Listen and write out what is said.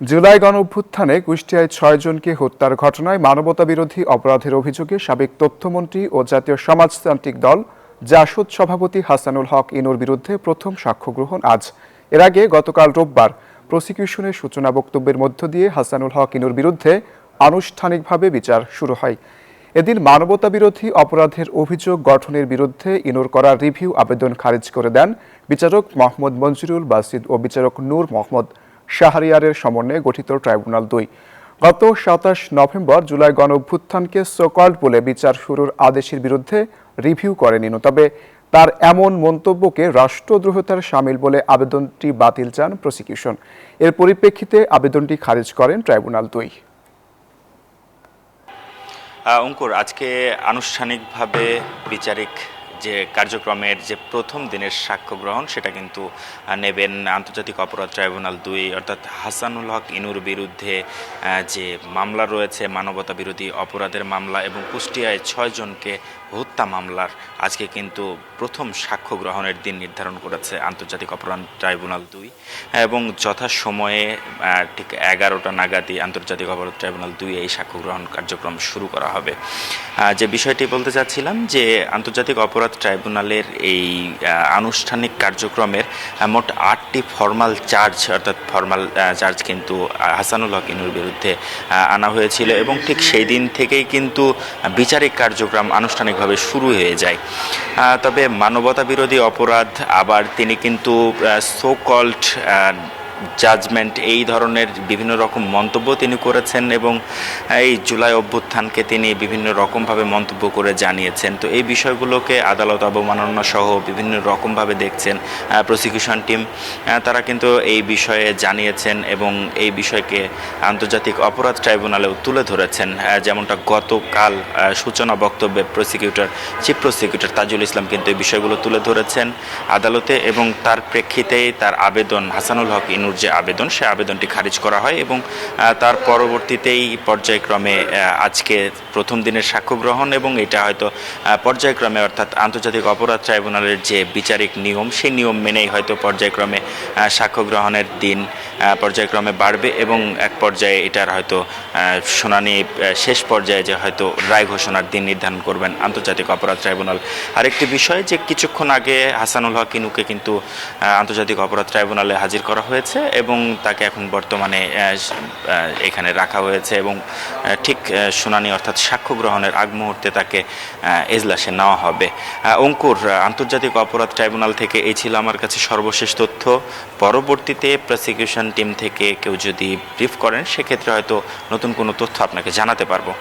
জুলাই গণঅভ্যুত্থানে কুষ্টিয়ায় ৬ জনকে হত্যার ঘটনায় মানবতাবিরোধী অপরাধের অভিযোগে সাবেক তথ্যমন্ত্রী ও জাতীয় সমাজতান্ত্রিক দল জাসদ সভাপতি হাসানুল হক ইনুর বিরুদ্ধে প্রথম সাক্ষ্য গ্রহণ আজ। এর আগে গতকাল রোববার প্রসিকিউশনের সূচনা বক্তব্যের মধ্য দিয়ে হাসানুল হক ইনুর বিরুদ্ধে আনুষ্ঠানিকভাবে বিচার শুরু হয়। এদিন মানবতাবিরোধী অপরাধের অভিযোগ গঠনের বিরুদ্ধে ইনুর করা রিভিউ আবেদন খারিজ করে দেন বিচারক মোহাম্মদ মঞ্জুরুল বাসিদ ও বিচারক নূর মোহাম্মদ শাহরিয়ারের সমন্বয়ে গঠিত ট্রাইব্যুনাল ২। গত ২৭ নভেম্বর জুলাই গণঅভ্যুত্থানকে সোকল্ড বলে বিচার শুরুর আদেশের বিরুদ্ধে রিভিউ করেন ইনু। তবে তার এমন মন্তব্যকে রাষ্ট্রদ্রোহিতার শামিল বলে আবেদনটি বাতিল চান প্রসিকিউশন। এর পরিপ্রেক্ষিতে আবেদনটি খারিজ করেন ট্রাইব্যুনাল ২। অঙ্কুর, আজকে আনুষ্ঠানিকভাবে বিচারিক যে কার্যক্রমের যে প্রথম দিনের সাক্ষ্য গ্রহণ সেটা কিন্তু নেবেন আন্তর্জাতিক অপরাধ ট্রাইব্যুনাল ২, অর্থাৎ হাসানুল হক ইনুর বিরুদ্ধে যে মামলা রয়েছে মানবতা বিরোধী অপরাধের মামলা এবং কুষ্টিয়ায় ৬ জনকে হত্যা মামলার আজকে কিন্তু প্রথম সাক্ষ্য গ্রহণের দিন নির্ধারণ করেছে আন্তর্জাতিক অপরাধ ট্রাইব্যুনাল ২ এবং যথাসময়ে ঠিক ১১টা নাগাদই আন্তর্জাতিক অপরাধ ট্রাইব্যুনাল ২ এই সাক্ষ্য গ্রহণ কার্যক্রম শুরু করা হবে। যে বিষয়টি বলতে চাচ্ছিলাম যে আন্তর্জাতিক অপরাধ ট্রাইব্যুনালের এই আনুষ্ঠানিক কার্যক্রমের মোট ৮টি ফরমাল চার্জ অর্থাৎ ফরমাল চার্জ কিন্তু হাসানুল হক ইনুর বিরুদ্ধে আনা হয়েছিল এবং ঠিক সেই দিন থেকেই কিন্তু বিচারিক কার্যক্রম আনুষ্ঠানিকভাবে শুরু হয়ে যায়। তবে মানবতা বিরোধী অপরাধ, আবার তিনি কিন্তু সো কল্ড জাজমেন্ট, এই ধরনের বিভিন্ন রকম মন্তব্য তিনি করেছেন এবং এই জুলাই অভ্যুত্থানকে তিনি বিভিন্ন রকমভাবে মন্তব্য করে জানিয়েছেন। তো এই বিষয়গুলোকে আদালত অবমাননা সহ বিভিন্ন রকমভাবে দেখছেন প্রসিকিউশন টিম। তারা কিন্তু এই বিষয়ে জানিয়েছেন এবং এই বিষয়কে আন্তর্জাতিক অপরাধ ট্রাইব্যুনালেও তুলে ধরেছেন, যেমনটা গতকাল সূচনা বক্তব্যে চিফ প্রসিকিউটর তাজুল ইসলাম কিন্তু এই বিষয়গুলো তুলে ধরেছেন আদালতে এবং তার প্রেক্ষিতেই তার আবেদন, হাসানুল হক ইনুর যে আবেদন, সে আবেদনটি খারিজ করা হয় এবং তার পরবর্তীতেই পর্যায়ক্রমে আজকে প্রথম দিনের সাক্ষ্য গ্রহণ এবং এটা হয়তো পর্যায়ক্রমে অর্থাৎ আন্তর্জাতিক অপরাধ ট্রাইব্যুনালের যে বিচারিক নিয়ম, সেই নিয়ম মেনেই হয়তো পর্যায়ক্রমে সাক্ষ্য গ্রহণের দিন পর্যায়ক্রমে বাড়বে এবং এক পর্যায়ে এটার হয়তো শুনানি শেষ পর্যায়ে যে হয়তো রায় ঘোষণার দিন নির্ধারণ করবেন আন্তর্জাতিক অপরাধ ট্রাইব্যুনাল। আরেকটি বিষয় যে কিছুক্ষণ আগে হাসানুল হক ইনুকে কিন্তু আন্তর্জাতিক অপরাধ ট্রাইব্যুনালে হাজির করা হয়েছে এবং তাকে এখন বর্তমানে এখানে রাখা হয়েছে এবং ঠিক শুনানি অর্থাৎ সাক্ষ্য গ্রহণের আগ মুহূর্তে তাকে এজলাসে নেওয়া হবে। অঙ্কুর, আন্তর্জাতিক অপরাধ ট্রাইব্যুনাল থেকে এই ছিল আমার কাছে সর্বশেষ তথ্য। পরবর্তীতে প্রসিকিউশন টিম থেকে কেউ যদি ব্রিফ করেন সেক্ষেত্রে হয়তো নতুন কোনো তথ্য আপনাকে জানাতে পারবো।